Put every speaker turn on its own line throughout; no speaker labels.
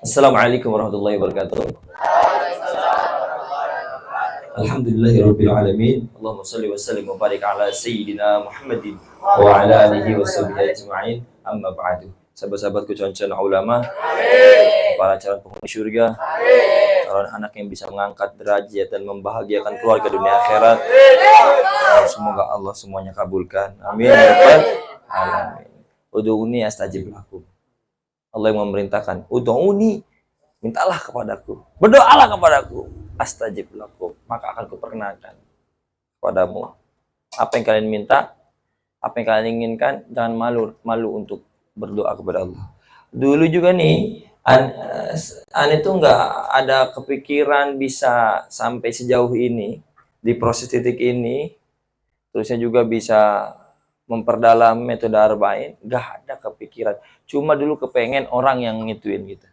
Assalamualaikum warahmatullahi wabarakatuh. Alhamdulillahirabbil alamin. Allahumma shalli wa sallim wa barik ala sayyidina Muhammadin wa ala alihi wa sahbihi ajma'in. Amma ba'du. Sahabat-sahabatku calon-calon ulama, para calon penghuni surga, calon anak yang bisa mengangkat derajat dan membahagiakan keluarga dunia akhirat. Semoga Allah semuanya kabulkan. Amin ya rabbal alamin. Ud'uni astajib lakum. Allah yang memerintahkan, ud'uni, mintalah kepadaku, berdoalah kepadaku, astajib lakum, maka akan kuperkenalkan kepadamu apa yang kalian minta, apa yang kalian inginkan. Jangan malu untuk berdoa kepada Allah. Dulu juga nih, itu nggak ada kepikiran bisa sampai sejauh ini di proses titik ini. Terusnya juga bisa memperdalam metode arba'in, nggak ada kepikiran. Cuma dulu kepengen orang yang ngituin gitu.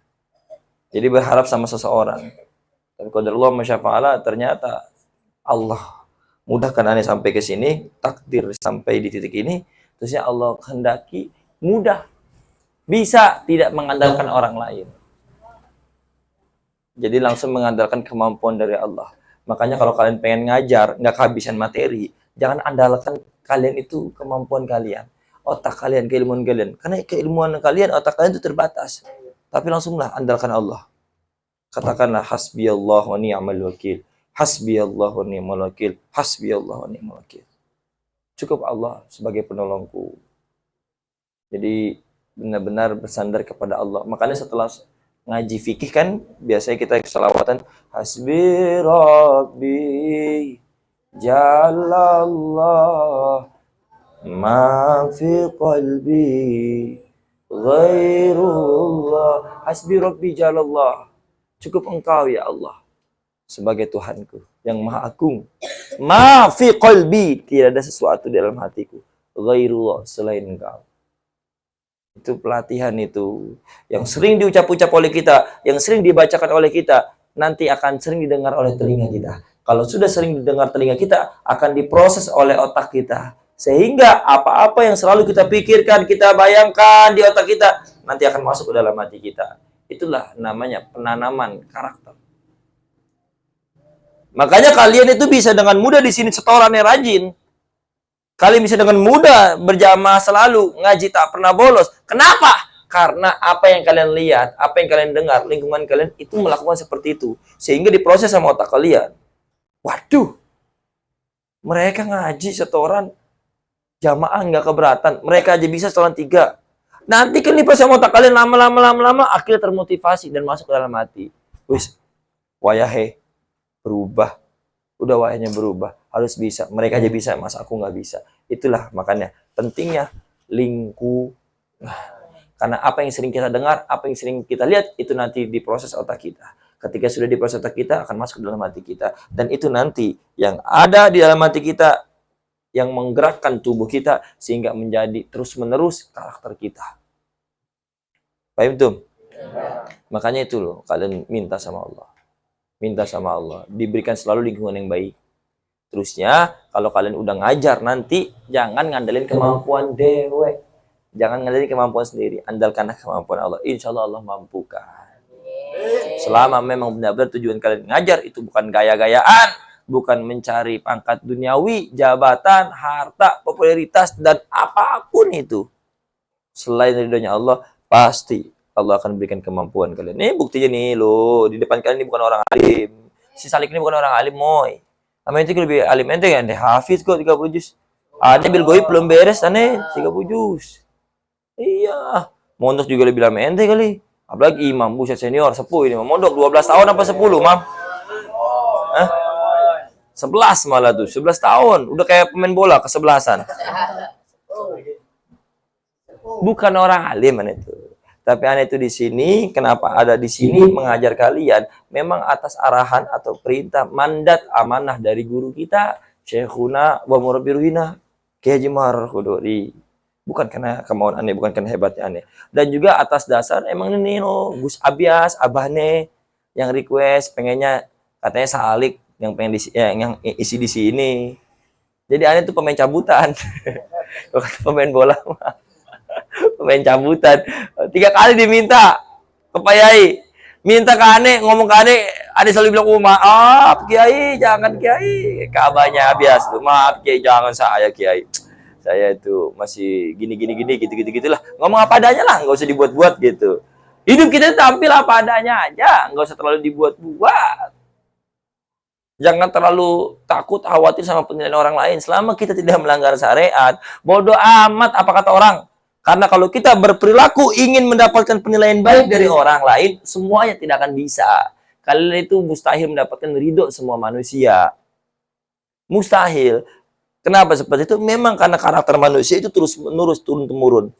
Jadi berharap sama seseorang. Dan qadarullah masyafa'ala, ternyata Allah mudahkan aneh sampai ke sini, takdir sampai di titik ini. Terusnya Allah kehendaki mudah, bisa tidak mengandalkan orang lain. Jadi langsung mengandalkan kemampuan dari Allah. Makanya kalau kalian pengen ngajar, nggak kehabisan materi, jangan andalkan kalian itu kemampuan kalian, otak kalian, keilmuan kalian. Karena keilmuan kalian, otak kalian itu terbatas. Tapi langsunglah andalkan Allah. Katakanlah hasbiyallah wa ni'mal wakil. Hasbiyallah wa ni'mal wakil. Hasbiyallah wa ni'mal wakil. Cukup Allah sebagai penolongku. Jadi benar-benar bersandar kepada Allah. Makanya setelah ngaji fikih kan biasanya kita selawatan hasbi rabbi jalallah ma fi qalbi ghairullah. Hasbi rabbi jalallah. Cukup engkau ya Allah sebagai Tuhanku yang maha agung. Ma fi qalbi, tidak ada sesuatu di dalam hatiku, ghairullah, selain engkau. Itu pelatihan itu yang sering diucap-ucap oleh kita, yang sering dibacakan oleh kita, nanti akan sering didengar oleh telinga kita. Kalau sudah sering didengar telinga kita, akan diproses oleh otak kita. Sehingga apa-apa yang selalu kita pikirkan, kita bayangkan di otak kita, nanti akan masuk ke dalam hati kita. Itulah namanya penanaman karakter. Makanya kalian itu bisa dengan mudah di sini setorannya rajin. Kalian bisa dengan mudah berjamaah selalu, ngaji tak pernah bolos. Kenapa? Karena apa yang kalian lihat, apa yang kalian dengar, lingkungan kalian itu melakukan seperti itu. Sehingga diproses sama otak kalian. Waduh, mereka ngaji setoran, jamaah nggak keberatan. Mereka aja bisa setoran 3. Nanti kan diproses sama otak kalian lama-lama, akhirnya termotivasi dan masuk ke dalam hati. Wis, wayahe berubah. Udah wayahnya berubah, harus bisa. Mereka aja bisa, masa aku nggak bisa. Itulah makanya pentingnya lingkungan. Karena apa yang sering kita dengar, apa yang sering kita lihat, itu nanti diproses otak kita. Ketika sudah diproses otak kita, akan masuk ke dalam hati kita. Dan itu nanti yang ada di dalam hati kita, yang menggerakkan tubuh kita, sehingga menjadi terus-menerus karakter kita. Paham tuh? Makanya itu loh, kalian minta sama Allah. Minta sama Allah, diberikan selalu lingkungan yang baik. Terusnya, kalau kalian udah ngajar nanti, jangan ngandelin kemampuan dewe. Jangan ngandelin kemampuan sendiri. Andalkanlah kemampuan Allah. Insya Allah Allah mampukan. Selama memang benar-benar tujuan kalian ngajar, itu bukan gaya-gayaan. Bukan mencari pangkat duniawi, jabatan, harta, popularitas, dan apapun itu. Selain ridhonya Allah, pasti Allah akan berikan kemampuan kalian. Ini buktinya nih loh, di depan kalian ini bukan orang alim. Si Salik ini bukan orang alim, moy. Sama itu lebih alim ente kan, deh hafiz kok 30 juz. Ada bil goib belum beres aneh 30 juz. Iya, mondok juga lebih lama ente kali. Apalagi imam buset senior, sepuh ini mondok 12 tahun apa 10, Mam? Hah? 11 malah tuh, 11 tahun. Udah kayak pemain bola kesebelasan. Bukan orang alim aneh itu. Tapi aneh itu di sini, kenapa ada di sini mengajar kalian? Memang atas arahan atau perintah, mandat, amanah dari guru kita, Syekhuna wa Murabbiruhina, Kiai Haji Muharrar Quduri. Bukan karena kemauan aneh, bukan karena hebatnya aneh. Dan juga atas dasar, emang ini loh, Gus Abias, Abahne, yang request, pengennya, katanya Salik, yang pengen yang isi di sini. Jadi aneh itu pemain cabutan. Kalau pemain bola mah. Pemain cabutan 3 kali diminta ke Pak Yai, Minta ke Ane, ngomong ke Ane selalu bilang, oh maaf Kiai, jangan Kiai. Kabarnya biasa, maaf Kiai, jangan saya Kiai. Saya itu masih gini gitu-gitulah. Ngomong apa adanya lah, nggak usah dibuat-buat gitu. Hidup kita tampil apa adanya aja, nggak usah terlalu dibuat-buat. Jangan terlalu takut, khawatir sama penilaian orang lain. Selama kita tidak melanggar syariat, bodoh amat apa kata orang. Karena kalau kita berperilaku ingin mendapatkan penilaian baik dari orang lain, semuanya tidak akan bisa. Kalian itu mustahil mendapatkan ridho semua manusia. Mustahil. Kenapa seperti itu? Memang karena karakter manusia itu terus menerus turun-temurun.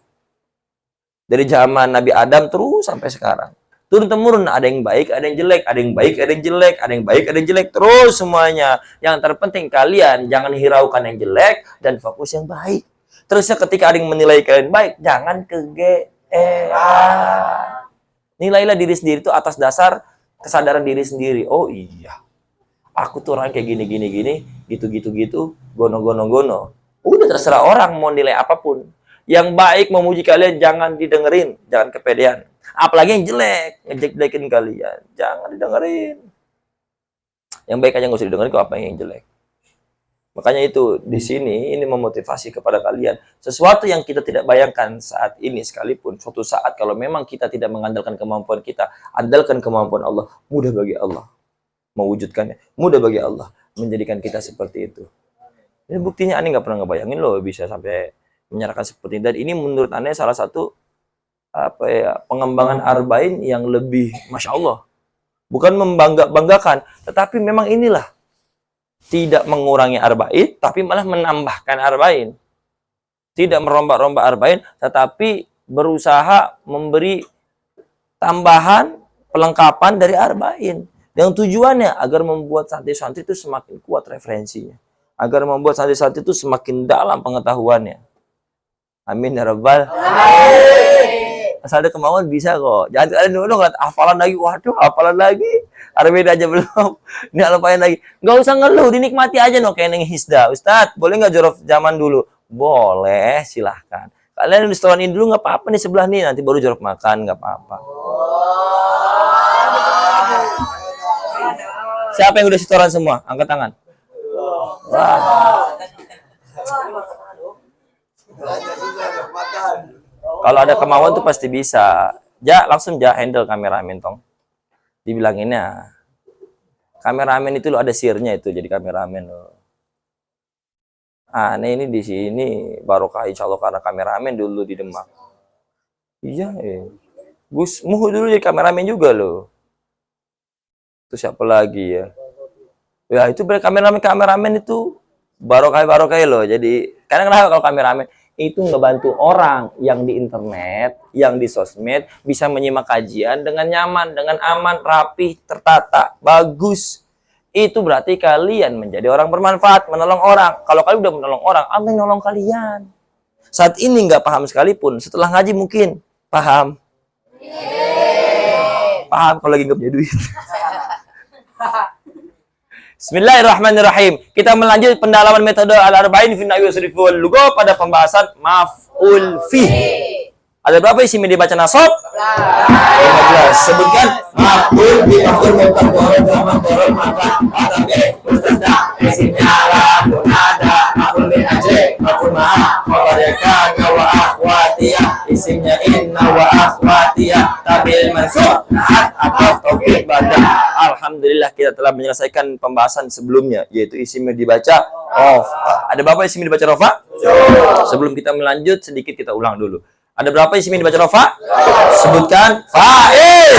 Dari zaman Nabi Adam terus sampai sekarang. Turun-temurun, ada yang baik, ada yang jelek, ada yang baik, ada yang jelek, ada yang baik, ada yang jelek, terus semuanya. Yang terpenting kalian jangan hiraukan yang jelek dan fokus yang baik. Terusnya ketika ada yang menilai kalian baik, jangan kegeeran. Nilailah diri sendiri itu atas dasar kesadaran diri sendiri. Oh iya, aku tuh orang kayak gini, gitu, gono. Udah terserah orang mau nilai apapun. Yang baik memuji kalian jangan didengerin, jangan kepedean. Apalagi yang jelek, ngejek-jelekin kalian, jangan didengerin. Yang baik aja nggak usah didengerin, kok apa yang jelek. Makanya itu di sini ini memotivasi kepada kalian. Sesuatu yang kita tidak bayangkan saat ini sekalipun, suatu saat kalau memang kita tidak mengandalkan kemampuan kita, andalkan kemampuan Allah, mudah bagi Allah mewujudkannya. Mudah bagi Allah menjadikan kita seperti itu. Ini buktinya Ane nggak pernah ngebayangin loh bisa sampai menyerahkan seperti ini. Dan ini menurut Ane salah satu pengembangan arba'in yang lebih Masya Allah. Bukan membanggakan, tetapi memang inilah. Tidak mengurangi arba'in, tapi malah menambahkan arba'in. Tidak merombak-rombak arba'in, tetapi berusaha memberi tambahan, pelengkapan dari arba'in. Yang tujuannya agar membuat santri-santri itu semakin kuat referensinya. Agar membuat santri-santri itu semakin dalam pengetahuannya. Amin ya Rabbal. Asal ada kemauan bisa kok. Jangan kalian dulu ngeliat hafalan lagi. Waduh, hafalan lagi. Arba'in aja belum. Ini lupain lagi. Nggak usah ngeluh, dinikmati aja no kayak neng Hisda. Ustadz, boleh nggak jorok zaman dulu? Boleh, silahkan. Kalian di setoran ini dulu nggak apa-apa nih sebelah nih. Nanti baru jorok makan, nggak apa-apa. Siapa yang udah setoran semua? Angkat tangan. Wah. Kalau ada kemauan tuh pasti bisa. Langsung handle kameramen tong. Dibilanginnya. Kameramen itu lo ada sirnya itu jadi kameramen lo. Aneh ini di sini barokah insya Allah karena kameramen dulu di Demak. Iya, Gus Muhu dulu jadi kameramen juga lo. Itu siapa lagi ya? Ya itu kameramen itu barokah lo. Jadi karena kenapa kalau kameramen itu ngebantu orang yang di internet, yang di sosmed bisa menyimak kajian dengan nyaman, dengan aman, rapih, tertata, bagus. Itu berarti kalian menjadi orang bermanfaat, menolong orang. Kalau kalian udah menolong orang, Allah yang nolong kalian. Saat ini nggak paham sekalipun, setelah ngaji mungkin paham. Paham kalau lagi nggak punya duit. Bismillahirrahmanirrahim. Kita melanjut pendalaman metode al-arba'in fi nahwi wasrif wal lugha pada pembahasan maf'ul fi. Ada berapa isim yang dibaca nasab? 15. Sebutkan maf'ul fi maf'ul mutaqarrab maka mustada isimnya la munada maf'ul min ajli maf'ul ma'a khabaraka wa akhwatiya isimnya inna wa akhwatiya tabil mansub na'at ataf tauhid badah. Alhamdulillah kita telah menyelesaikan pembahasan sebelumnya yaitu isim yang dibaca rofa. Ada berapa isim yang dibaca rofa? Sebelum kita melanjut sedikit kita ulang dulu. Ada berapa isim yang dibaca rofa? Sebutkan fa'il.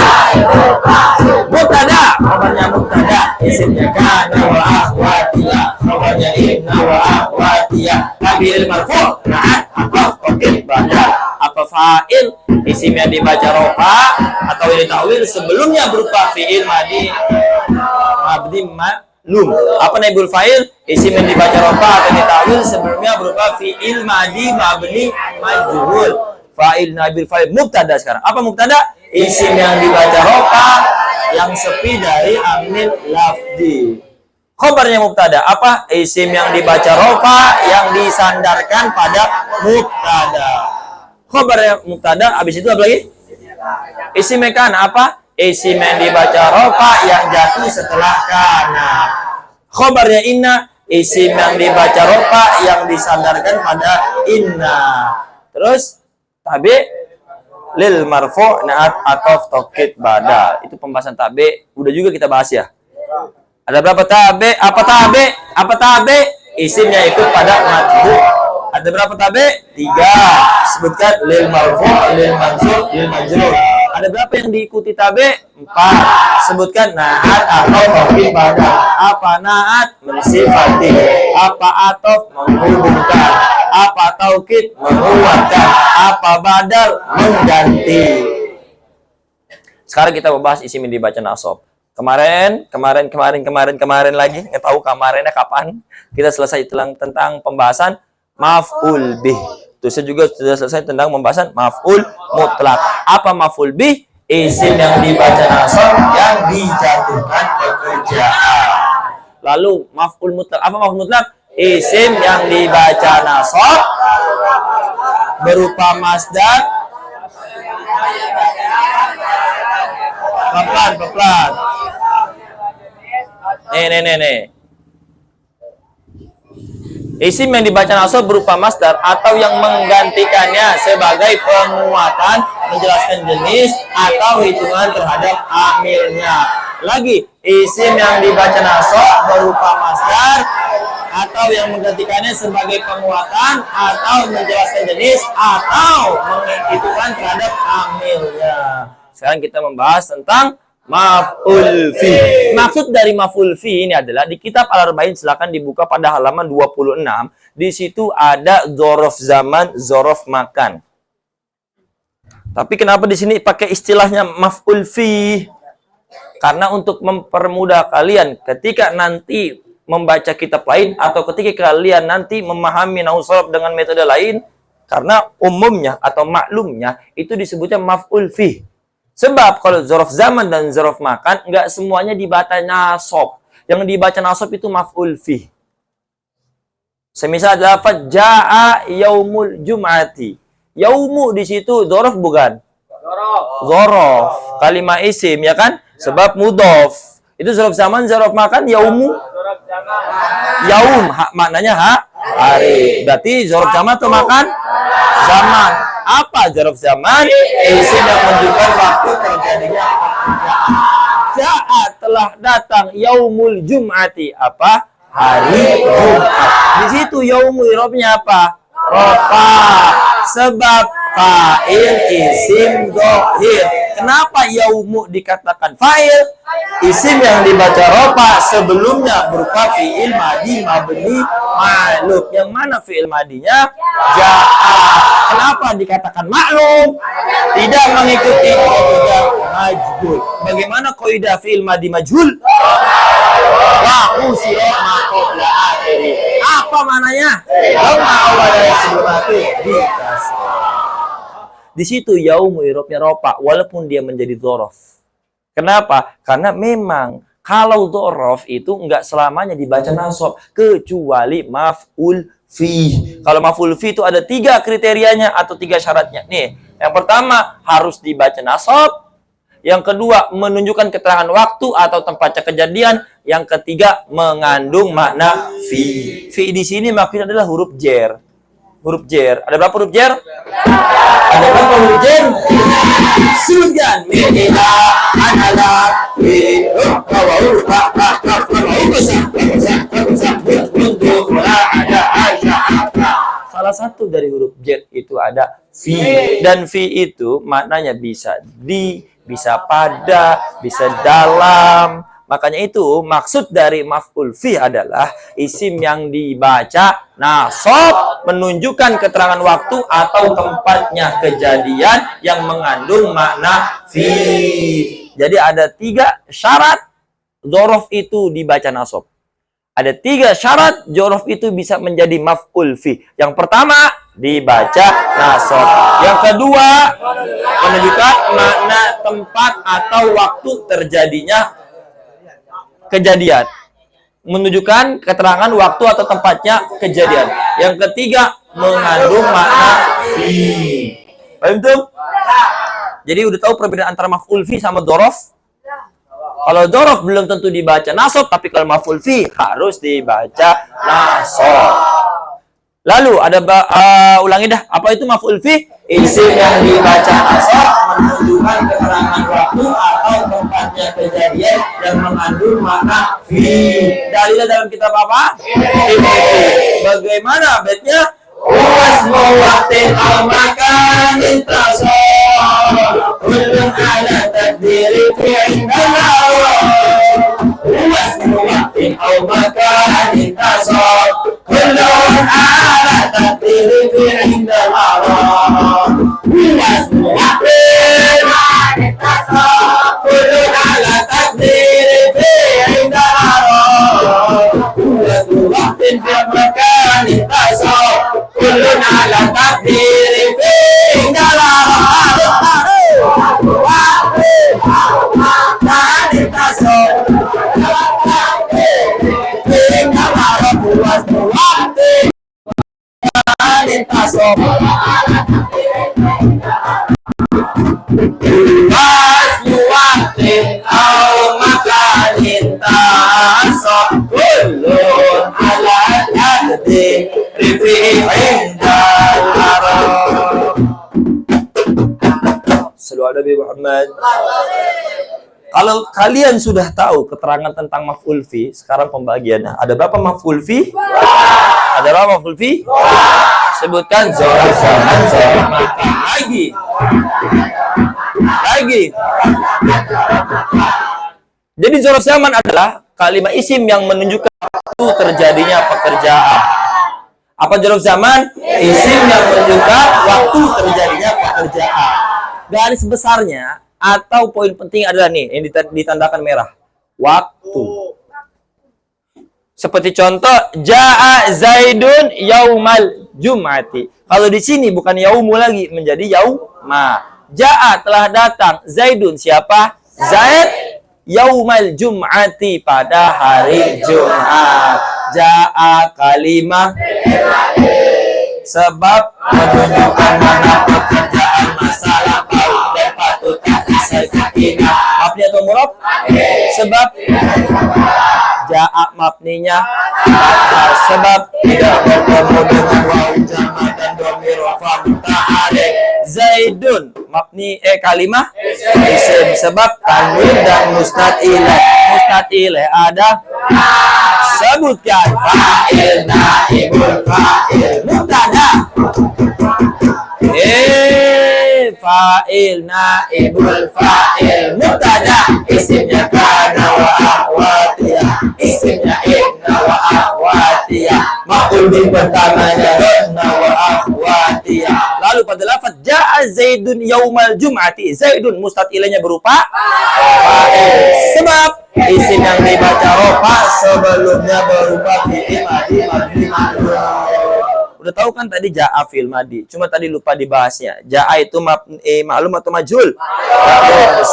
Mubtada, khabarnya mubtada, isimnya kana wa akhwatiya, khabarnya inna wa akhwatiya, tabil marfu', na'at ataf tauhid badah. Apa fa'il? Isim yang dibaca rofa atau yang ditawil sebelumnya berupa fi'il madi mabni ma'lum. Apa naibul fa'il? Isim yang dibaca rofa atau ditawil sebelumnya berupa fi'il madi mabni majhul. Fa'il naibul fa'il mubtada sekarang. Apa mubtada? Isim yang dibaca rofa yang sepi dari amil lafdi. Khobarnya mubtada. Apa? Isim yang dibaca rofa yang disandarkan pada mubtada. Khobarnya mubtada, habis itu apa lagi? Isim kana apa? isim yang dibaca rofa yang jatuh setelah kana. Khobarnya inna, isim yang dibaca rofa yang disandarkan pada inna. Terus tabi lil marfu naat atof tokit badal. Itu pembahasan tabi. Udah juga kita bahas ya. Ada berapa tabi? Apa tabi? Isimnya ikut pada matbu. Ada berapa tabi? 3. Sebutkan lil marfu, lil mansub, lil majrur. Ada berapa yang diikuti tabi? 4. Sebutkan naat atau tokit badal. Apa naat? Mensifati. Apa atof? Menghubungkan. Apa taukid? Menguatkan. Apa badal? Mengganti. Sekarang kita membahas isim yang dibaca nasab. Kemarin lagi, nggak tahu kemarinnya kapan kita selesai tentang pembahasan maf'ul bih. Terus juga sudah selesai tentang pembahasan maf'ul mutlak. Apa maf'ul bih? Isim yang dibaca nasab yang dijatuhkan pekerjaan. Lalu maf'ul mutlak. Apa maf'ul mutlak? Isim yang dibaca nasab berupa masdar. Pelan. Nih. Isim yang dibaca nasab berupa masdar atau yang menggantikannya sebagai penguatan, menjelaskan jenis atau hitungan terhadap amilnya. Lagi, isim yang dibaca nasab berupa masdar atau yang menggantikannya sebagai penguatan atau menjelaskan jenis atau hitungan terhadap amilnya. Sekarang kita membahas tentang maf'ul fi. Maksud dari maf'ul fi ini adalah di kitab Al-Arba'in, silakan dibuka pada halaman 26. Di situ ada dzaraf zaman, dzaraf makan. Tapi kenapa di sini pakai istilahnya maf'ul fi? Karena untuk mempermudah kalian ketika nanti membaca kitab lain atau ketika kalian nanti memahami nahwu sharaf dengan metode lain, karena umumnya atau maklumnya itu disebutnya maf'ul fi. Sebab kalau dzaraf zaman dan dzaraf makan enggak semuanya dibaca nasab. Yang dibaca nasab itu maf'ul fi. Semisal lafaz jaa yaumul jum'ati. Yaumu di situ dzaraf bukan? Dzaraf. Kalimat isim ya kan? Sebab mudhaf. Itu dzaraf zaman, dzaraf makan yaumu. Yaum maknanya hari. Berarti dzaraf zaman atau makan? Zaman. Apa dzaraf zaman? Isim yang menunjukkan waktu terjadinya pekerjaan. Ja'a telah datang yaumul jum'ati. Apa? Hari Jumat. Di situ yaumul i'rabnya apa? Rafa. Sebab fa'il isim dhahir. Kenapa yaumu dikatakan fa'il? Isim yang dibaca rafa sebelumnya berupa fi'il madi mabni ma'lum. Yang mana fi'il madinya? Ja'a. Kenapa dikatakan maklum? Tidak mengikuti kaidah majhul. Bagaimana kaidah fi'il madi majhul? Wa usira ma qabla akhiri. Apa mananya? Dhamma awal dari sebelum itu dikasih. Di situ yaumu i'rabnya rafa walaupun dia menjadi dzaraf. Kenapa? Karena memang kalau dzaraf itu enggak selamanya dibaca nasab kecuali maf'ul fi. Kalau maf'ul fi itu ada 3 kriterianya atau 3 syaratnya. Nih, yang pertama harus dibaca nasab. Yang kedua menunjukkan keterangan waktu atau tempatnya kejadian. Yang ketiga mengandung makna fi. Fi di sini maksudnya adalah huruf jer. Huruf jer. Ada berapa huruf jer? Ada berapa huruf jer? 9. Minha adalah fi. Salah satu dari huruf jer itu ada fi. Dan fi itu maknanya bisa di, bisa pada, bisa dalam. Makanya itu maksud dari maf'ul fi adalah isim yang dibaca nasab menunjukkan keterangan waktu atau tempatnya kejadian yang mengandung makna fi. Jadi ada 3 syarat dzaraf itu dibaca nasab. Ada 3 syarat dzaraf itu bisa menjadi maf'ul fi. Yang pertama dibaca nasab. Yang kedua menunjukkan makna tempat atau waktu terjadinya kejadian, menunjukkan keterangan waktu atau tempatnya kejadian. Yang ketiga mengandung makna fi. Paham tuh? Jadi udah tahu perbedaan antara maf'ul fi sama dzaraf? Kalau dzaraf belum tentu dibaca nasab, tapi kalau maf'ul fi harus dibaca nasab. Lalu ada ulangi dah, apa itu maf'ul fi? Isim yang dibaca nasab menunjukkan keterangan waktu atau tempatnya kejadian yang mengandung makna fi. Dalilnya dalam kitab apa? Bagaimana baitnya? Wasmu waqtin aw makanin tasawwur kullun ala taqdiri fi'indana wasmu waqtin aw makanin tasawwur kullun ala taqdiri fi'indana wasmu waqtin tasawwur kullun ala taqdiri fi'indana wasmu waqtin makanin tasawwur kullun ala takdiri fi'indala Nabi Muhammad. Kalau kalian sudah tahu keterangan tentang maf'ul fi, sekarang pembagiannya. Ada berapa maf'ul fi? Ada berapa maf'ul fi? Sebutkan dzaraf zaman, dzaraf makan. Lagi. Jadi dzaraf zaman adalah kalimat isim yang menunjukkan waktu terjadinya pekerjaan. Apa dzaraf zaman? Isim yang menunjukkan waktu terjadinya pekerjaan. Garis besarnya atau poin penting adalah nih yang ditandakan merah. Waktu. Seperti contoh, Ja'a Zaidun yaumal jum'ati. Kalau di sini bukan yaumu lagi, menjadi yauma. Ja'a telah datang. Zaidun siapa? Zaid yaumal jum'ati pada hari Jumat. Ja'a kalimah sebab menunjukkan mana pekerjaan masalah dan patut sakinah. Mabni atau murab? Sebab ja'a mabninya sebab tidak bertemu dengan wawu jama' dan dhamir rafa muta'alliq. Zaidun mabni kalimah isim sebab tanwin dan musnad ilaih. Musnad ilaih ada. Sebutkan fa'il, naibul fa'il, mubtada. Fa'il, naibul fa'il, mubtada. Isimnya kana wa akhwatiyah, isimnya inna wa akhwatiyah. Maf'ul bi pertamanya inna wa akhwatiyah. Lalu pada lafaz ja'a Zaidun yaumal jum'ati, Zaidun mustad ilaihnya berupa fa'il. Sebab isim yang dibaca rofa sebelumnya berupa fi'il madi. Udah tahu kan tadi ja'a fi'il madi. Cuma tadi lupa dibahasnya. Ja'a itu maklum atau majhul?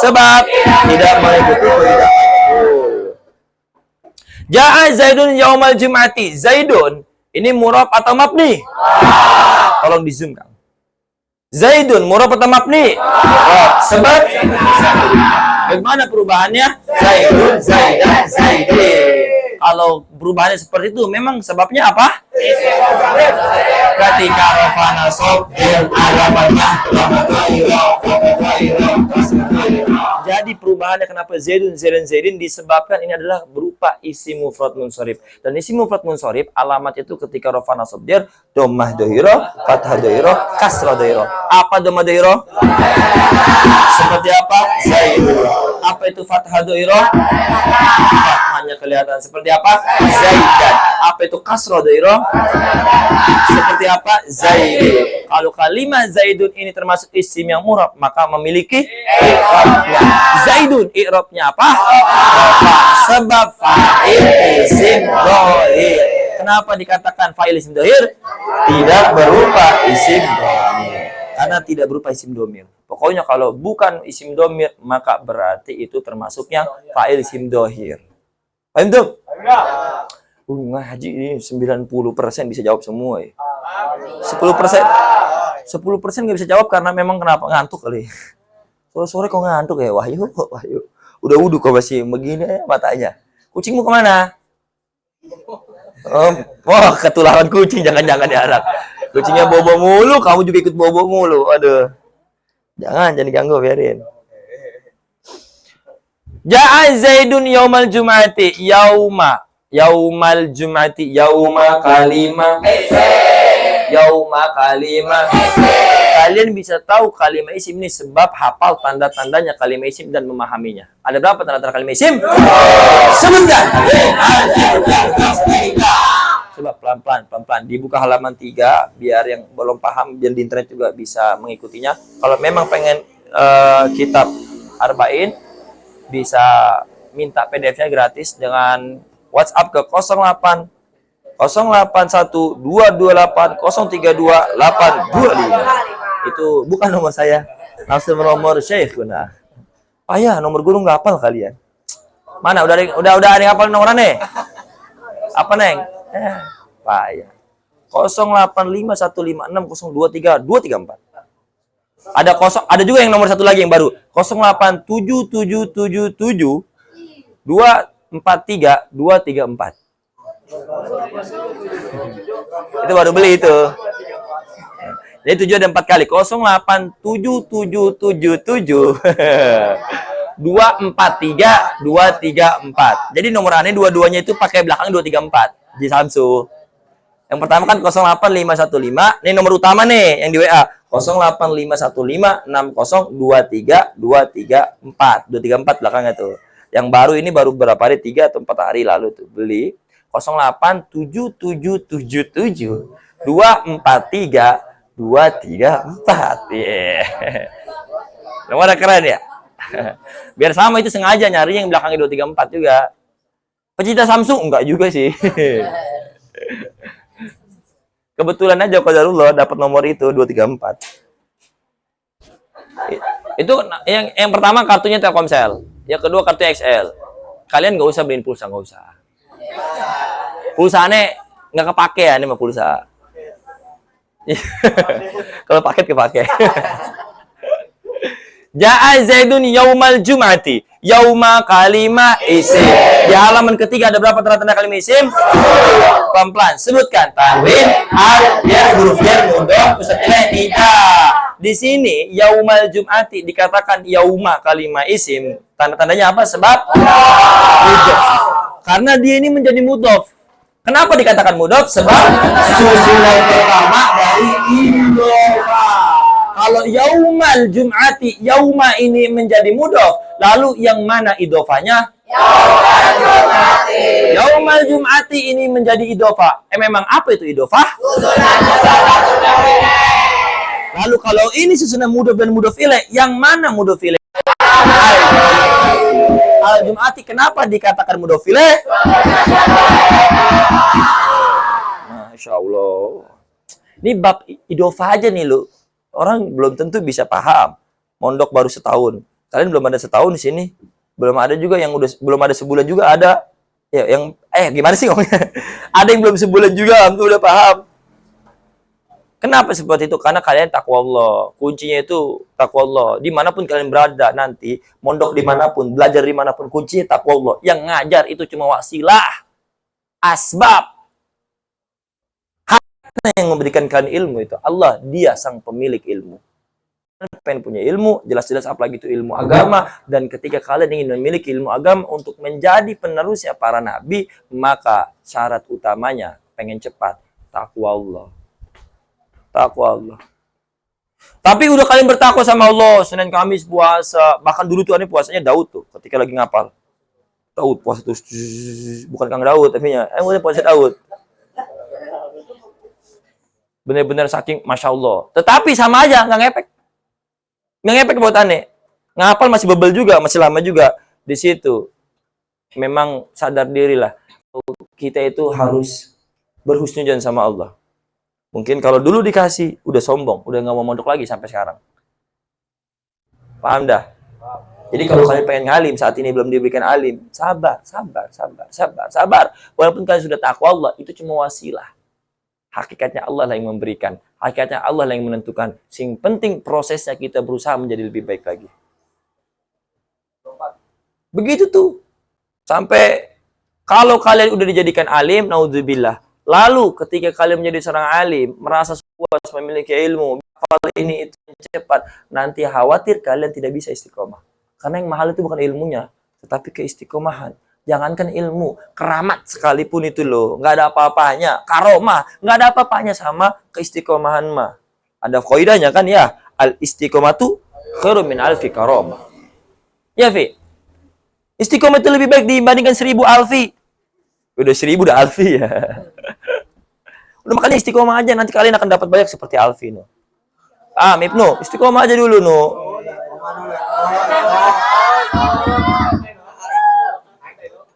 Sebab tidak mengikuti tidak majhul. Ja'a Zaidun yaumal jum'ati. Zaidun ini murab atau mabni? Tolong di zoom kan. Zaidun murab atau mabni? Sebab bagaimana perubahannya? Zaidun, Zaidan, Zaidin. Kalau perubahannya seperti itu, memang sebabnya apa? Ketika rofa nasab alamatnya jadi perubahannya kenapa Zaidun, Zaidan, Zaidin disebabkan ini adalah berupa isim mufrad munsharif. Dan isim mufrad munsharif alamat itu ketika rofa nasab dia dhammah dhahirah, fathah dhahirah, kasrah dhahirah. Apa dhammah dhahirah? Seperti apa? Zaidun. Apa itu fathah dhahirah? Fathahnya kelihatan. Seperti apa? Zaidan. Apa itu kasrah dhairah? Seperti apa? Zaidun. Kalau kalimat Zaidun ini termasuk isim yang murab, maka memiliki i'rabnya. Zaidun i'rabnya apa? Sebab fa'il isim dhamir. Kenapa dikatakan fa'il isim dhamir? Tidak berupa isim dhamir. Karena tidak berupa isim dhamir. Pokoknya kalau bukan isim dhamir, maka berarti itu termasuknya fa'il isim dhamir. Paham tuh? Ngaji ini 90% bisa jawab semua ya. 10% nggak bisa jawab karena memang kenapa ngantuk kali. Sore-sore kok ngantuk ya, Wahyu? Wahyu. Udah wudhu kok masih begini ya matanya. Kucingmu kemana? Wah, ketularan kucing, jangan-jangan ya anak. Kucingnya bobo mulu, kamu juga ikut bobo mulu. Aduh. Jangan diganggu, biarin. Ja'a Zaidun yaumal jum'ati yaumal jum'ati yauma kalimah. Kalian bisa tahu kalimah isim ini sebab hafal tanda-tandanya kalimah isim dan memahaminya. Ada berapa tanda-tanda kalimah isim? Sebutkan. Coba pelan-pelan. Dibuka halaman 3 biar yang belum paham dan di internet juga bisa mengikutinya. Kalau memang pengen kitab Arba'in bisa minta PDF-nya gratis dengan WhatsApp ke 08 081 228 032 825. Itu bukan nomor saya, langsung nomor Syekhuna. Ayah, nomor guru nggak hafal kalian. Mana udah ada yang hafal nomornya? Apa, Neng? Payah. 085156023234. Ada juga yang nomor satu lagi yang baru. 087777 243 234. Itu baru beli itu. Jadi 7 ada 4 kali. 087777 243 234. Jadi nomor aneh dua-duanya itu pakai belakang 234 di Samsung. Yang pertama kan 08515. Ini nomor utama nih yang di WA. 085156023 234. 234 belakangnya tuh. Yang baru ini baru berapa hari? 3 atau 4 hari lalu tuh beli. 087777 243 234. Yeah. Nomornya keren ya? Biar sama itu sengaja nyari yang belakangnya 234 juga. Pecinta Samsung enggak juga sih. Kebetulan aja qadarullah dapat nomor itu 234. Itu yang pertama kartunya Telkomsel, yang kedua kartu XL. Kalian nggak usah beliin pulsa, nggak usah. Pulsanya nggak kepake ya, ini mah pulsa. Kalau paket kepake. Ja'a Zaidun yaumal jum'ati yauma kalimah isim. Di halaman ketiga ada berapa tanda-tanda kalimah isim? Pelan-pelan sebutkan. Tanwin, al, ya, huruf jar, mudhaf, pusat ilaih, tidak. Di sini yaumal jum'ati dikatakan yauma kalimah isim. Tanda-tandanya apa? Sebab mudhaf. Karena dia ini menjadi mudhaf. Kenapa dikatakan mudhaf? Sebab susunan pertama dari idhofah. Kalau yaumal jum'ati, yauma ini menjadi mudhaf, lalu yang mana idhofanya? Yaumal jum'ati. Yaumal jum'ati ini menjadi idhofah. Memang apa itu idhofah? Lalu kalau ini susunan mudhaf dan mudhaf ilaih, yang mana mudhaf ilaih? Al-jum'ati kenapa dikatakan mudhaf ilaih? Masya Allah. Ini bab idhofah aja nih lu. Orang belum tentu bisa paham. Mondok baru setahun. Kalian belum ada setahun di sini. Belum ada juga yang belum ada sebulan juga ada. Ya, yang gimana sih ngomongnya? Ada yang belum sebulan juga, udah paham. Kenapa seperti itu? Karena kalian takwa Allah. Kuncinya itu takwa Allah. Dimanapun kalian berada nanti, mondok dimanapun, belajar dimanapun, kuncinya takwa Allah. Yang ngajar itu cuma wasilah, asbab. Yang memberikan kalian ilmu itu Allah, dia sang pemilik ilmu. Kalian pengen punya ilmu, jelas-jelas apalagi itu ilmu agama. Dan ketika kalian ingin memiliki ilmu agama untuk menjadi penerusnya para nabi, maka syarat utamanya pengen cepat takwa Allah. Takwa Allah. Tapi udah kalian bertakwa sama Allah, Senin Kamis puasa, bahkan dulu tuh puasanya Daud tuh ketika lagi ngapal. Daud puasa terus, bukan Kang Daud tapi udah puasa Daud. Benar-benar saking Masya Allah. Tetapi sama aja, nggak ngepek. Nggak ngepek buat aneh. Ngapal masih bebel juga, masih lama juga. Di situ, memang sadar diri lah. Kita itu harus berhusnudzon sama Allah. Mungkin kalau dulu dikasih, udah sombong. Udah nggak mau mondok lagi sampai sekarang. Paham dah? Jadi kalau kalian pengen ngalim, saat ini belum diberikan alim. Sabar. Walaupun kalian sudah takwa Allah, itu cuma wasilah. Hakikatnya Allah lah yang memberikan. Hakikatnya Allah lah yang menentukan. Sing penting prosesnya kita berusaha menjadi lebih baik lagi. Begitu tuh. Sampai kalau kalian udah dijadikan alim, naudzubillah. Lalu ketika kalian menjadi seorang alim, merasa puas memiliki ilmu, hafal ini itu cepat, nanti khawatir kalian tidak bisa istiqomah. Karena yang mahal itu bukan ilmunya, tetapi keistiqomahan. Jangankan ilmu, keramat sekalipun itu loh, nggak ada apa-apanya. Karomah, nggak ada apa-apanya sama keistiqomahan mah. Ada qaidahnya kan ya, al istiqomatu khairum min alfi karomah. Ya, Fi. Istiqomah itu lebih baik dibandingkan 1000 alfi. Udah 1000 udah alfi ya. Udah makanya istiqomah aja, nanti kalian akan dapat banyak seperti alfi no. Ibnu, istiqomah aja dulu no.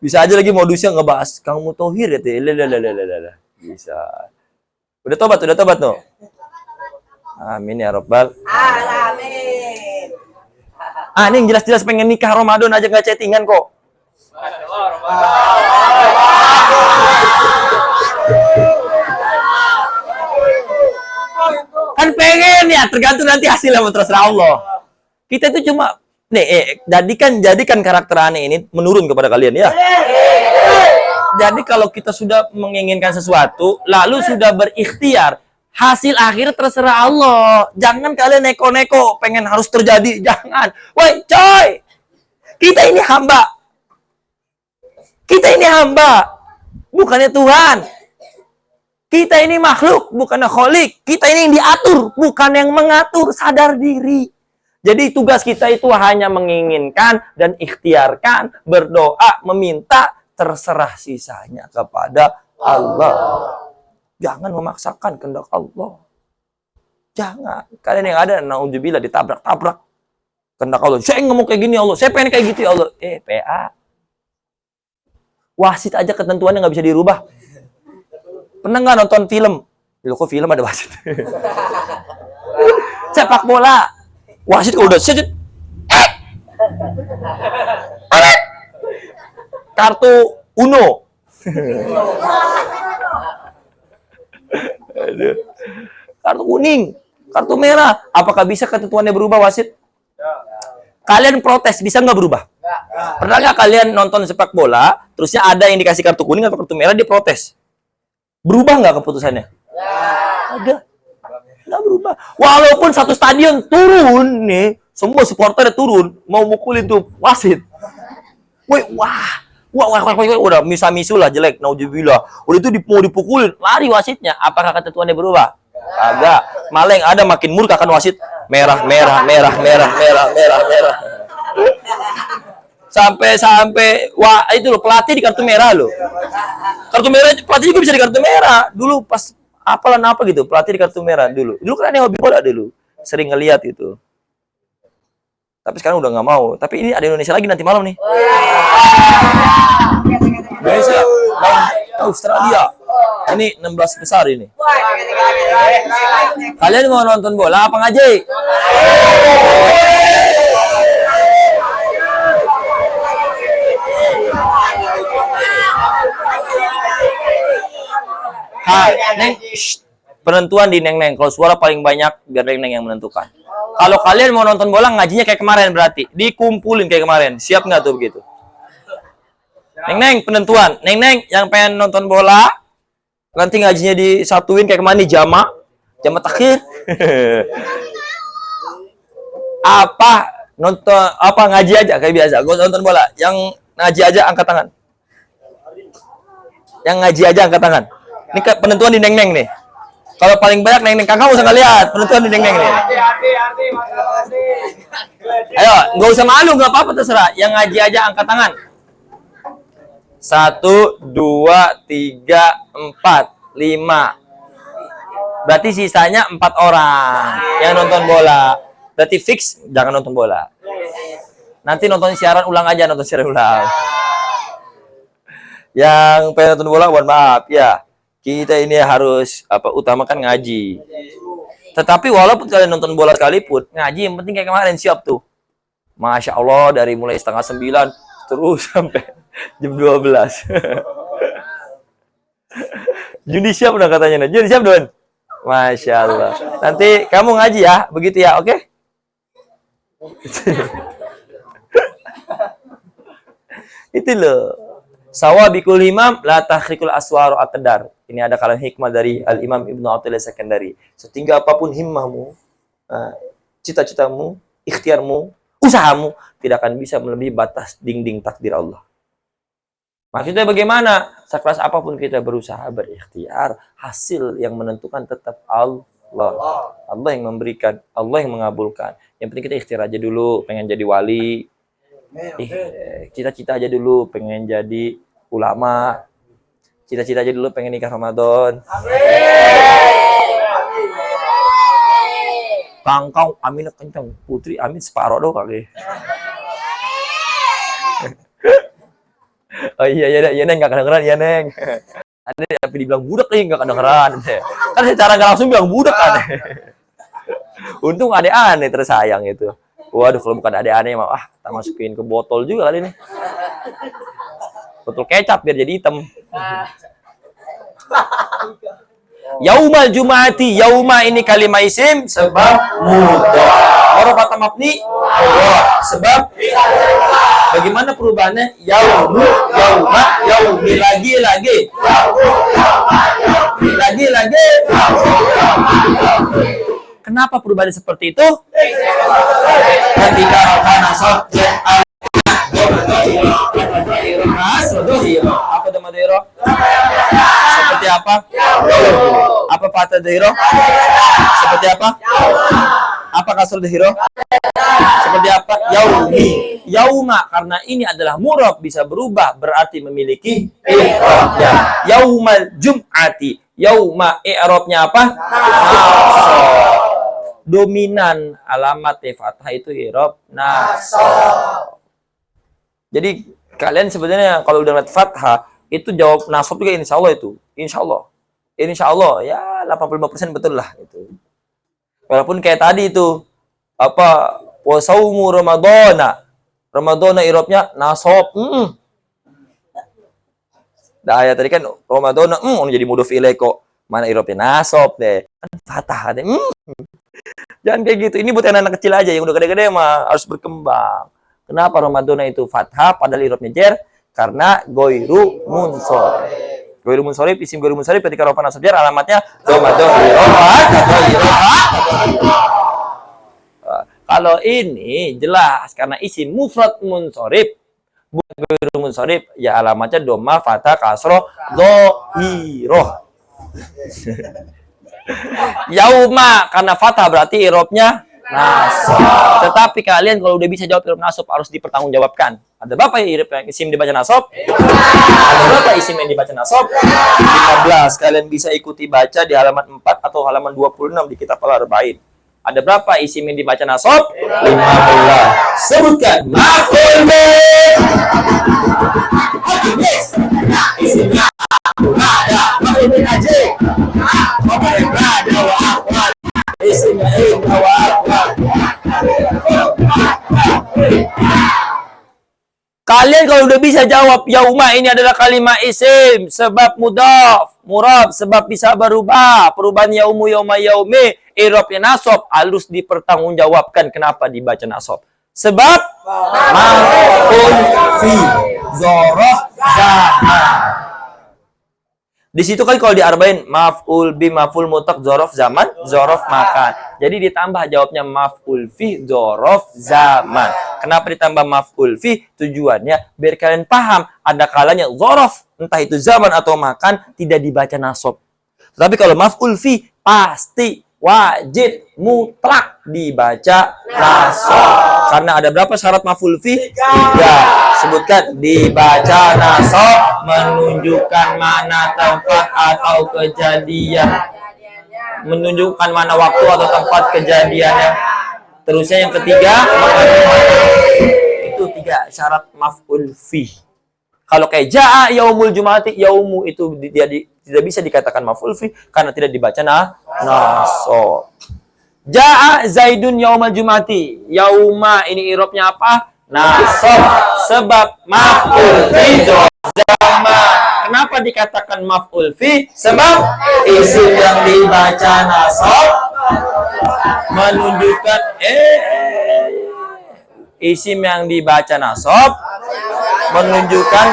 Bisa aja lagi modusnya ngebahas Kang Mutahhir ya teh. Bisa. Udah tobat no. Amin ya rabbal
Alamin.
Ini yang jelas-jelas pengen nikah Ramadan aja nggak chattingan kok. Kan pengen ya, tergantung nanti hasilnya, terserah Allah. Kita itu cuma jadikan karakter aneh ini menurun kepada kalian ya. Jadi kalau kita sudah menginginkan sesuatu, lalu sudah berikhtiar, hasil akhir terserah Allah. Jangan kalian neko-neko pengen harus terjadi, jangan. Woi, coy. Kita ini hamba. Kita ini hamba, bukannya Tuhan. Kita ini makhluk, bukannya kholik. Kita ini yang diatur, bukan yang mengatur. Sadar diri. Jadi tugas kita itu hanya menginginkan dan ikhtiarkan, berdoa, meminta, terserah sisanya kepada Allah. Jangan memaksakan kehendak Allah. Jangan. Kalian yang ada, naudzubillah, ditabrak-tabrak kehendak Allah. Saya nggak mau kayak gini Allah. Saya pengen kayak gitu ya Allah. PA. Wasit aja ketentuannya nggak bisa dirubah. Pernah nggak nonton film? Loh, kok film ada wasit? Sepak bola. Wasit kalau udah sejet. Kartu Uno. Kartu kuning. Kartu merah. Apakah bisa ketentuannya berubah wasit? Kalian protes, bisa nggak berubah? Pernah nggak kalian nonton sepak bola, terusnya ada yang dikasih kartu kuning atau kartu merah, dia protes? Berubah nggak keputusannya? Ada. Nggak berubah. Walaupun satu stadion turun nih, semua supporter turun, mau mukulin tuh wasit. Wah, udah misa-misu lah jelek, naudzubillah. Udah itu mau dipukulin, lari wasitnya. Apakah ketentuannya berubah? Agak. Malah yang ada makin murka kan wasit. Merah. Sampai wah itu loh, pelatih di kartu merah loh. Kartu merah, pelatih juga bisa di kartu merah. Dulu pas apa gitu, pelatih di kartu merah dulu. Dulu kan hobi bola dulu. Sering ngeliat itu. Tapi sekarang udah nggak mau. Tapi ini ada Indonesia lagi nanti malam nih. Indonesia lawan Australia. Ini 16 besar ini. Kalian mau nonton bola apa ngaji? Neng, penentuan di Neng. Kalau suara paling banyak biar Neng yang menentukan. Kalau kalian mau nonton bola ngajinya kayak kemarin berarti dikumpulin kayak kemarin. Siap nggak tuh begitu? Neng, penentuan. Neng yang pengen nonton bola nanti ngajinya disatuin kayak kemarin nih, jama takhir. Apa ngaji aja kayak biasa. Gue nonton bola. Yang ngaji aja angkat tangan. Yang ngaji aja angkat tangan. Ini penentuan di Neng nih. Kalau paling banyak Neng, kakak usah lihat penentuan di Neng nih. Ayo, nggak usah malu, nggak apa-apa terserah. Yang ngaji aja angkat tangan. 1, 2, 3, 4, 5. Berarti sisanya 4 orang yang nonton bola. Berarti fix jangan nonton bola. Nanti nonton siaran ulang aja, nonton siaran ulang. Yang pengen nonton bola, mohon maaf ya. Kita ini harus utamakan ngaji. Tetapi walaupun kalian nonton bola sekalipun, ngaji yang penting kayak kemarin siap tuh. Masya Allah, dari mulai 8:30 terus sampai jam 12. Juni siap udah katanya. Juni siap Don? Masya Allah. Nanti kamu ngaji ya, begitu ya, oke? Itu loh. Sawabikul himam la tahrikul aswaru atdar. Ini ada kalam hikmah dari Al-Imam Ibnu Athaillah Sekandari. Setinggi apapun himmahmu, cita-citamu, ikhtiarmu, usahamu tidak akan bisa melebihi batas dinding takdir Allah. Maksudnya bagaimana? Sekeras apapun kita berusaha berikhtiar, hasil yang menentukan tetap Allah. Allah yang memberikan, Allah yang mengabulkan. Yang penting kita ikhtiar aja dulu, pengen jadi wali. Cita-cita aja dulu, pengen jadi ulama. Cita-cita aja dulu, pengen nikah Ramadan. Kangkau, amin kencang. Putri, amin separoh doang kali. Oh iya, Neng, gak kedengeran, ya Neng. Ada tapi dibilang budak nih, gak kedengeran. Kan secara gak langsung bilang budak kan. Untung adek aneh tersayang itu. Waduh, kalau bukan adek aneh mah, tak masukin ke botol juga kali ini. Botol kecap biar jadi hitam. Yaumal Jum'ati, yauma ini kalimah isim sebab mudhaf. Huruf atau mabni? Sebab bagaimana perubahannya? Yaumu, yauma, yaumi, lagi. Lagi. Kenapa perubahannya seperti itu? Ketika nasab apa nama daerah? Seperti apa? Apa patah daerah? Seperti apa? Apa kasur daerah? Seperti apa? Yaumi. Yauma karena ini adalah murab bisa berubah berarti memiliki i'rabnya. Yaumal Jum'ati. Yauma i'rabnya apa? Nasab. Dominan alamat fathah itu i'rab nasab. Jadi kalian sebenarnya kalau udah lihat fathah itu jawab nasab juga insya Allah itu. Insya Allah ya 85% betul lah itu. Walaupun kayak tadi itu apa wasaumu Ramadana i'rabnya nasab. Dah ayat tadi kan Ramadana jadi mudhof ilaih kok. Mana i'rabnya nasab deh. Kan fathah deh. Jangan kayak gitu. Ini buat anak-anak kecil aja yang udah gede-gede mah harus berkembang. Kenapa Ramadana itu fathah padahal i'rabnya jer? Karena goiru munsorif. Goiru munsorif, isim goiru munsorif ketika rafa nasab jar alamatnya Ramadana. Kalau ini jelas karena isim mufrad munsorif bukan goiru munsorif ya alamatnya dhamma fathah kasroh dhahirah. Yauma karena fathah berarti i'rabnya nasab. Tetapi kalian kalau udah bisa jawab i'rab nasab harus dipertanggungjawabkan. Ada berapa isim dibaca nasab? Ada berapa isim yang dibaca nasab? 15. Kalian bisa ikuti baca di halaman 4 atau halaman 26 di kitab Al-Arba'in. Ada berapa isim yang dibaca nasab? 15. Sebutkan maf'ul bih. Isimnya ada maf'ul bih aja. Isimnya kalian kalau udah bisa jawab yauma ini adalah kalimat isim sebab mudhaf, murab sebab bisa berubah. Perubahan yaumu yauma yaumi i'rabnya nasab harus dipertanggungjawabkan kenapa dibaca nasab. Sebab maf'ul fi dzaraf zaman. Di situ kan kalau di arba'in maf'ul bi maf'ul mutlaq dzaraf zaman, dzaraf makan. Jadi ditambah jawabnya maf'ul fi dzaraf zaman. Kenapa ditambah maf'ul fi? Tujuannya biar kalian paham ada kalanya dzaraf entah itu zaman atau makan tidak dibaca nasab. Tapi kalau maf'ul fi pasti wajib mutlak dibaca nasab. Karena ada berapa syarat maf'ul fi? 3. Sebutkan dibaca nasab menunjukkan mana tempat atau kejadian, menunjukkan mana waktu atau tempat kejadiannya. Terusnya yang ketiga itu 3 syarat maf'ul fi. Kalau kayak jaa yaumul jum'ati, yaumu itu tidak bisa dikatakan maf'ul fi karena tidak dibaca nasab. Jaa zaidun yaumal jum'ati, yauma ini i'rabnya apa? Nasab sebab maf'ul fi zaman. Kenapa dikatakan maf'ul fi? Sebab isim yang dibaca nasab menunjukkan isim yang dibaca nasab menunjukkan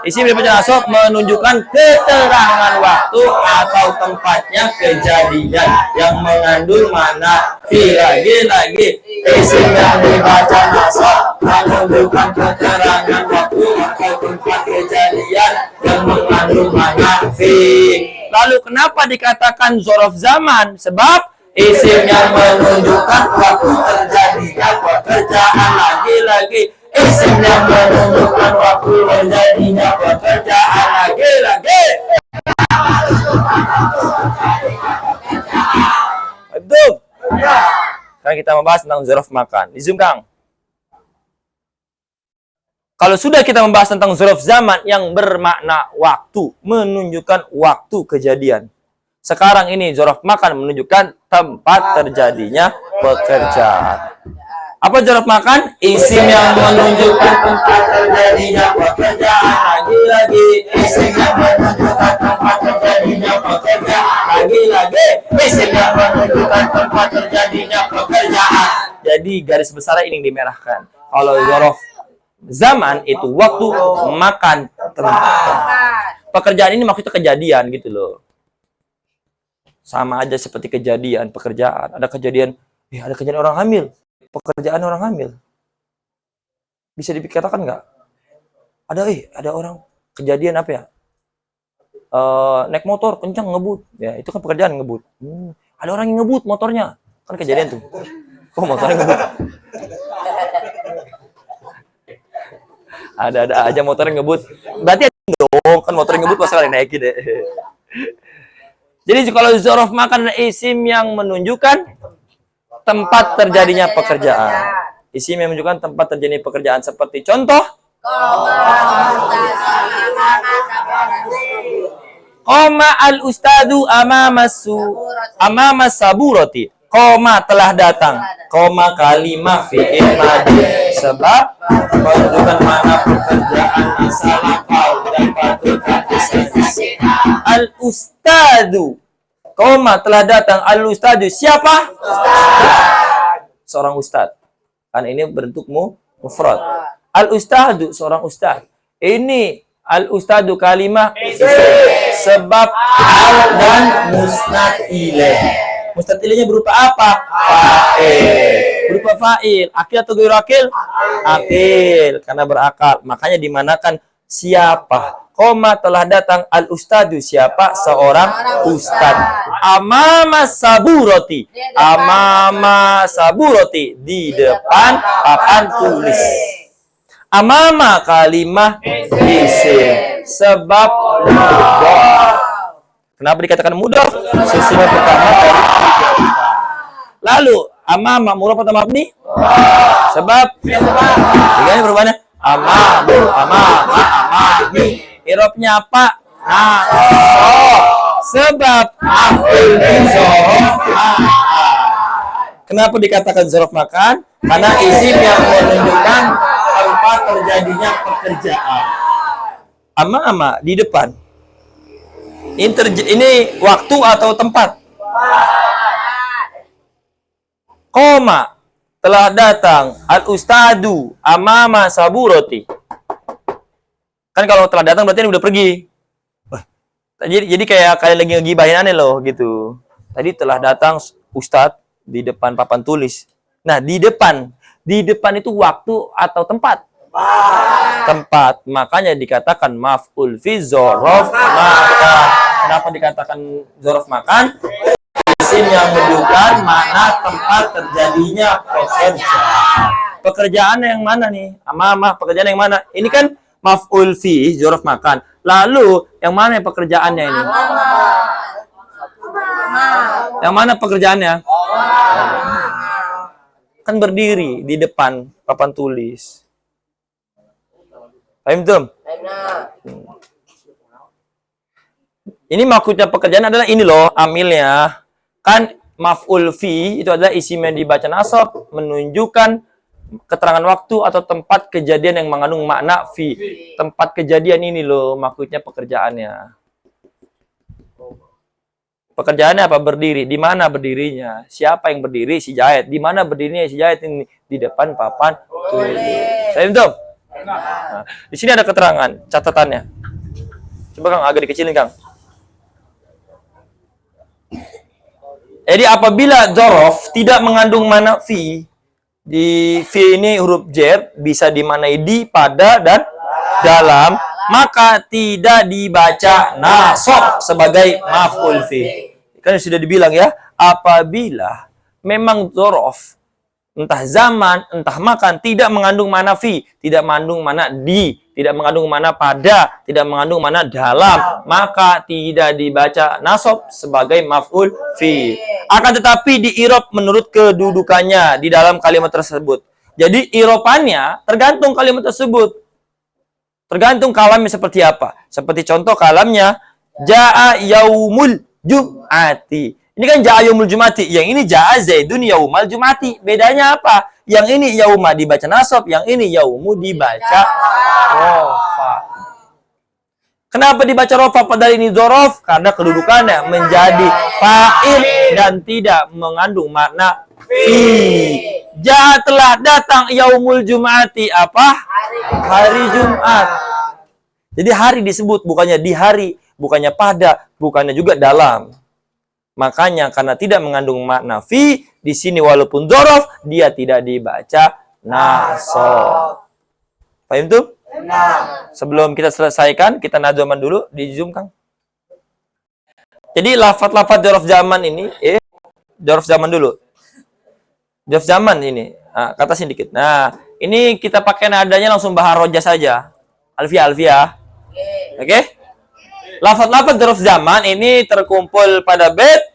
isim di bacaan nasab menunjukkan keterangan waktu atau tempatnya kejadian yang mengandung makna fi. Lagi isim yang dibaca nasab menunjukkan keterangan waktu atau tempat kejadian yang mengandung makna fi. Lalu kenapa dikatakan dzaraf zaman? Sebab isim yang menunjukkan waktu terjadinya pekerjaan. Lagi isim yang menunjukkan waktu terjadinya pekerjaan. Lagi betul. Sekarang kita membahas tentang dzaraf makan. Di Zoom, Kang. Kalau sudah kita membahas tentang dzaraf zaman yang bermakna waktu, menunjukkan waktu kejadian. Sekarang ini dzaraf makan menunjukkan tempat terjadinya pekerjaan. Apa dzaraf makan? Isim yang menunjukkan tempat terjadinya pekerjaan. Lagi isim yang menunjukkan tempat terjadinya pekerjaan. Lagi isim yang menunjukkan tempat terjadinya pekerjaan. Jadi garis besar ini dimerahkan. Kalau dzaraf zaman itu waktu, makan tempat. Pekerjaan ini maksudnya kejadian gitu loh. Sama aja seperti kejadian pekerjaan. Ada kejadian orang hamil. Pekerjaan orang hamil. Bisa dikatakan nggak? Ada orang kejadian apa ya? Naik motor kencang ngebut. Ya, itu kan pekerjaan ngebut. Ada orang yang ngebut motornya. Kan kejadian tuh. Oh, motornya ngebut. Ada aja motornya ngebut. Berarti dong, kan motornya ngebut pas kali naikin deh. Jadi kalau dzaraf makan adalah isim yang menunjukkan tempat terjadinya pekerjaan. Isim yang menunjukkan tempat terjadinya pekerjaan seperti contoh Qoma al-ustadu amama saburati. Qoma telah datang. Qoma kalimah fi'il madhi. Sebab menunjukkan mana pekerjaan asal kau dan patut disadari. Al-ustadu. Qoma telah datang. Al-ustadu siapa? Seorang ustad. Kan ini bentukmu mufrad. Al-ustadu seorang ustad. Ini al-ustadu kalimah sebab al dan musnad ilaih. Musnad ilaihnya berupa apa? Fa'il. Berupa fa'il. Akil atau ghairu akil? Akil. Karena berakal. Makanya dimanakan siapa? Qoma telah datang al-ustadu siapa? Seorang ustad. Amama saburoti. Amama saburoti. Di depan papan tulis. Amama kalimah isim. Sebab mudhaf. Kenapa dikatakan mudhaf? Sesuai pertama dari lalu amama mudhaf atau mabni? Sebab tiganya perubahannya amami. Irobnya apa? Sebab kenapa dikatakan dzaraf makan? Karena isim yang menunjukkan tempat terjadinya pekerjaan. Ama di depan. Ini waktu atau tempat? Qoma telah datang al-ustadu amama saburoti. Kan kalau telah datang berarti ini udah pergi. Jadi kayak kalian lagi ngegibahin aneh loh gitu. Tadi telah datang ustadz di depan papan tulis. Nah, di depan itu waktu atau tempat? Tempat. Makanya dikatakan maf'ul fi dzaraf makan. Kenapa dikatakan dzaraf makan? Isim yang menunjukkan mana tempat terjadinya pekerjaan. Pekerjaan yang mana nih? Amamah, pekerjaan yang mana? Ini kan maf'ul fi dzaraf makan. Lalu yang mana pekerjaannya ini? Yang mana pekerjaannya? Kan berdiri di depan papan tulis. Paham tuh? Ini maksudnya pekerjaan adalah ini loh, amilnya. Kan maf'ul fi itu adalah isim yang dibaca nasab menunjukkan keterangan waktu atau tempat kejadian yang mengandung makna fi. Tempat kejadian ini loh maksudnya pekerjaannya. Pekerjaannya apa? Berdiri. Di mana berdirinya? Siapa yang berdiri? Si Jahit. Di mana berdirinya si Jahit ini? Di depan papan tulis. Saya itu. Nah, di sini ada keterangan catatannya. Coba Kang agak dikecilin Kang. Jadi apabila dzaraf tidak mengandung mana fi, di fi ini huruf jar bisa dimanai di, pada, dan dalam, maka tidak dibaca nasab sebagai maf'ul fi. Kan sudah dibilang ya, apabila memang dzaraf entah zaman, entah makan tidak mengandung mana fi, tidak mengandung mana di, tidak mengandung mana pada, tidak mengandung mana dalam, maka tidak dibaca nasab sebagai maf'ul fi. Akan tetapi di i'rab menurut kedudukannya di dalam kalimat tersebut. Jadi i'rabannya tergantung kalimat tersebut. Tergantung kalamnya seperti apa. Seperti contoh kalamnya jaa yaumul jum'ati. Ini kan jaa yaumul jum'ati, yang ini jaa zaidun yaumal jum'ati. Bedanya apa? Yang ini yauma dibaca nasab, yang ini yaumu dibaca rofa. Kenapa dibaca rofa padahal ini dzaraf? Karena kedudukannya menjadi fa'il dan tidak mengandung makna fi. Jaa telah datang yaumul jum'ati apa? Hari Jumat. Jadi hari disebut, bukannya di hari, bukannya pada, bukannya juga dalam. Makanya karena tidak mengandung makna fi, di sini walaupun dzaraf dia tidak dibaca nasab. Paham tuh?
Nah.
Sebelum kita selesaikan, kita nadzoman dulu di Zoom, Kang. Jadi lafaz-lafaz dzaraf zaman ini, dzaraf zaman dulu. Dzaraf zaman ini. Nah, kata sedikit. Nah, ini kita pakai nadanya langsung bahar roja saja. Alfiah. Oke? Lafaz-lafaz dzaraf zaman ini terkumpul pada bait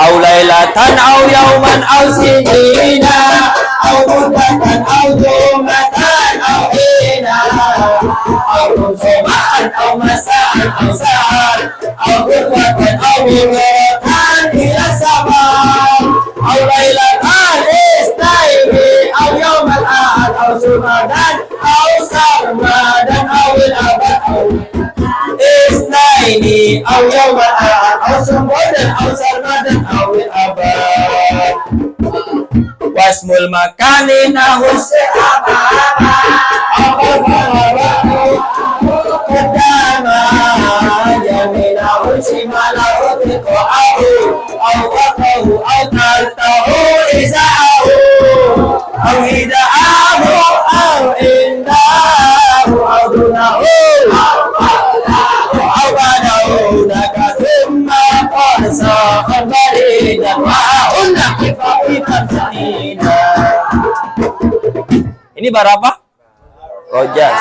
au lailatan au yauman au sinina au mudatan au jumatan au hina au sobahan au masaan au sa'an au burwatan au burwatan ila sabah au lailatan istaini au yauman ahad au sumadan au sarmadan au ilabad au isnaini au yauman ahad au sumadan au sarmadan au ilabad wasmul makani nahus apa-apa au farahu qadama jaminahu simalahu tiqa'ahu au waqahu au taltahu isa'ahu au hida'ahu au indahu au dunahu au badahu naka thumma qasa khabaridan wa'unna kifa'ikan sa'ina. Ini bar apa? Rojas.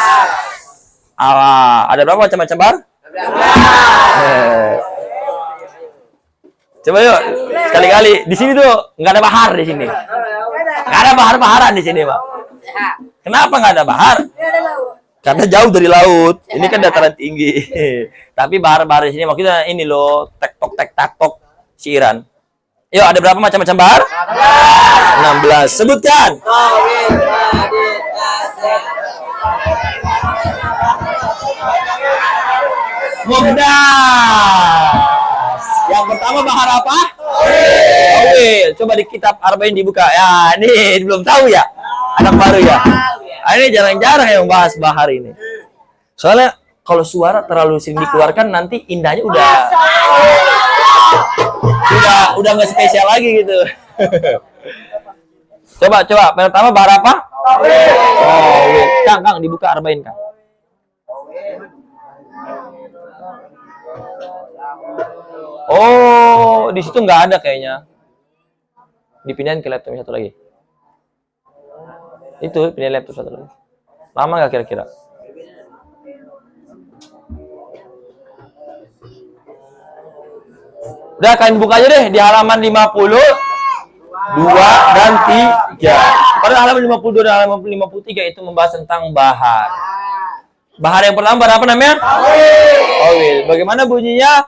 Ada berapa macam-macam bar? Coba yuk sekali-kali. Di sini tuh nggak ada bahar di sini. Nggak ada bahar-baharan di sini, Pak. Kenapa nggak ada bahar? Karena jauh dari laut. Ini kan dataran tinggi. Tapi bahar-bahar di sini maksudnya ini loh, tek-tok siiran. Yuk, ada berapa macam-macam bahar? 16. Sebutkan. Mubdas. Yang pertama bahar apa? Tawil. Coba di kitab Arba'in dibuka. Ya, ini belum tahu ya. Anak baru ya. Ini jarang-jarang yang bahas bahar ini. Soalnya kalau suara terlalu sering dikeluarkan nanti indahnya udah nggak spesial lagi gitu. Coba pertama bahar apa? Kang dibuka Arba'in, Kang. Oh, di situ nggak ada kayaknya. Dipindahin ke laptop satu lagi. Itu pindahin laptop satu lagi. Lama nggak kira-kira? Udah, kalian buka aja deh di halaman 52 dan 3. Pada halaman 52 dan halaman 53 itu membahas tentang bahar. Bahar yang pertama bahar apa namanya? Tawil. Bagaimana bunyinya?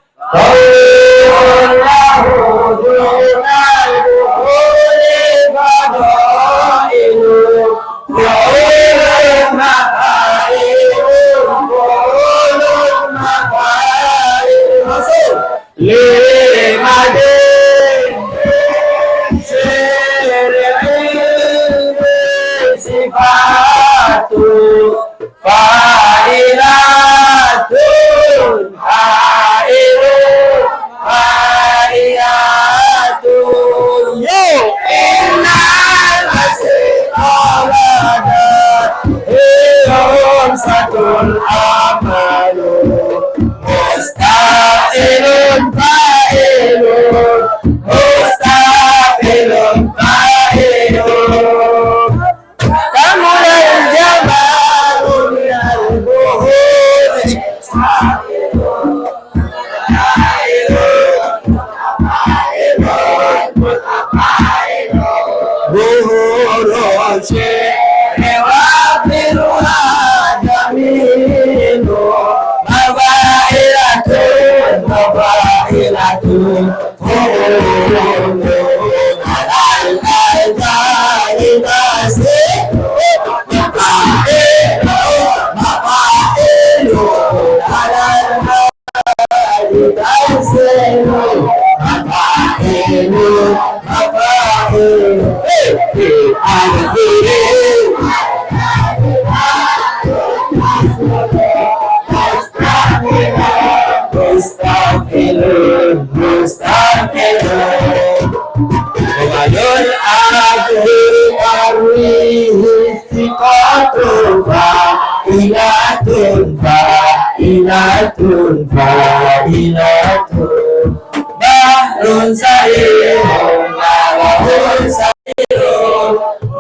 fa'ilatun fa'ilun fa'iyatun yo innal masyikolada ilhum satul amalu mustaqilun fa'ilun mustaqilun fa'ilun kamu yang jamalun yang buhur buhurun syewafiruha jaminu mabailatun mabailatun buhurun al-azari masih Waladul akhir arwihi siqatun fa'ilatun fa'ilatun fa'ilatun bahrun sa'irun malahun sa'irun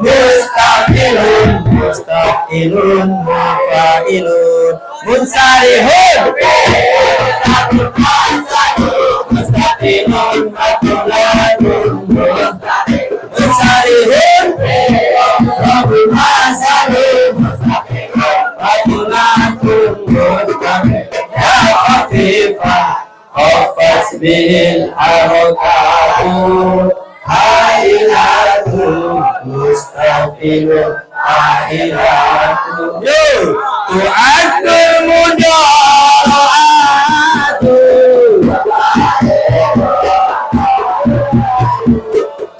mustaqilun mustaqilun mufa'ilun munsarihun mustaqilun maf'ulatun munsarihun rabbul masalun maf'ulatun ya khafifah khafas bil harakatun hailatun mustaqilun hailatun yo tu'addul mudara'atun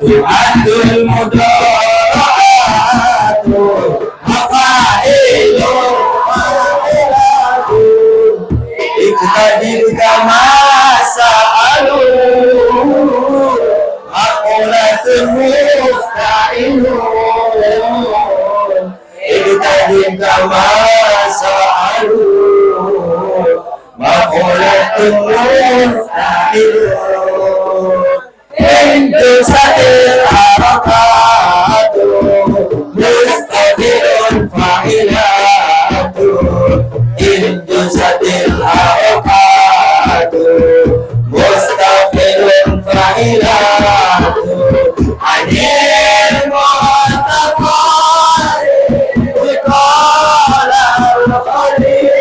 tu'addul mudara'atun mafa'ilun fa'ilatun iktadir kama sa'alun maqolatun mufta'ilun iktadir kama sa'alun maqolatun mufta'ilun indu satil harakatun mustaqilun fa'ilatun indu satil harakatun mustaqilun fa'ilatun anil mu'taqari biqala al-qalim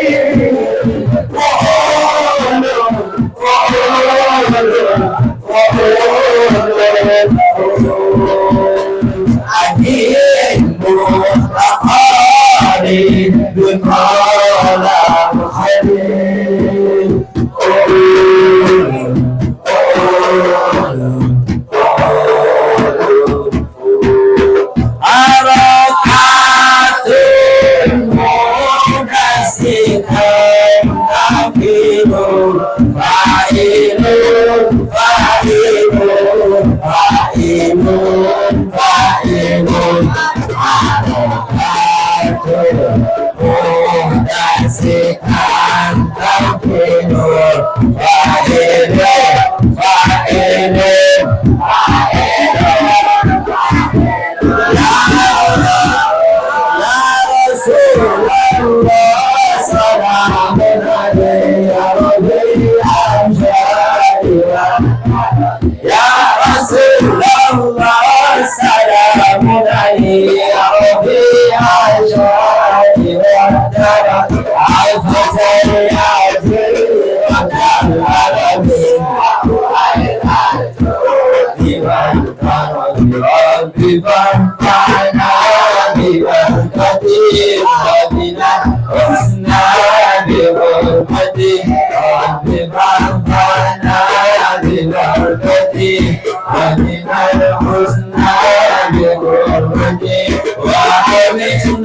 Amin.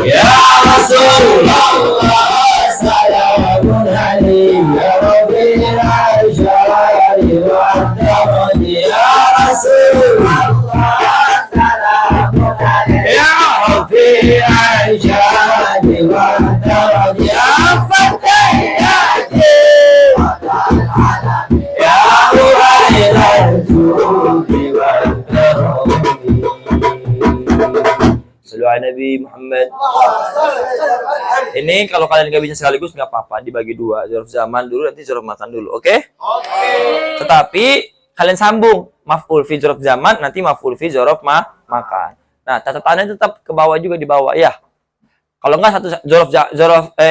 Ya Rasulullah salamun alaihi ya Rabbil Ashari wa Daradi ya Rasulullah salamun alaihi ya Rabbil Ashari wa Daradi ya Fatih ya Jil ya Hurairah Jubi wa Daradi. Sallu ala Nabi Muhammad. Ini kalau kalian nggak bisa sekaligus nggak apa-apa, dibagi dua, zorof zaman dulu nanti zorof makan dulu, oke? Oke. Tetapi kalian sambung maf'ul fi zorof zaman nanti maf'ul fi zorof makan. Nah catatannya tetap ke bawah juga di bawah ya. Kalau nggak satu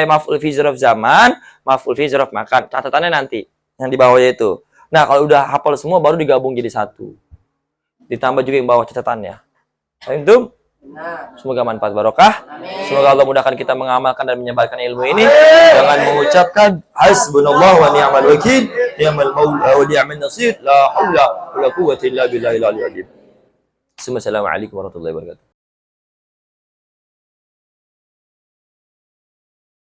maf'ul fi zorof zaman, maf'ul fi zorof makan. Catatannya nanti yang di bawahnya itu. Nah kalau udah hafal semua baru digabung jadi satu. Ditambah juga yang bawah catatannya. Itu. Semoga manfaat barokah. Semoga Allah mudahkan kita mengamalkan dan menyebarkan ilmu ini. Jangan mengucapkan hasbunallah wa ni'mal wakil, ni'mal maula wa ni'mal nasir, la haula wa la quwwata illa billahil aliyyil azim. Assalamualaikum warahmatullahi wabarakatuh.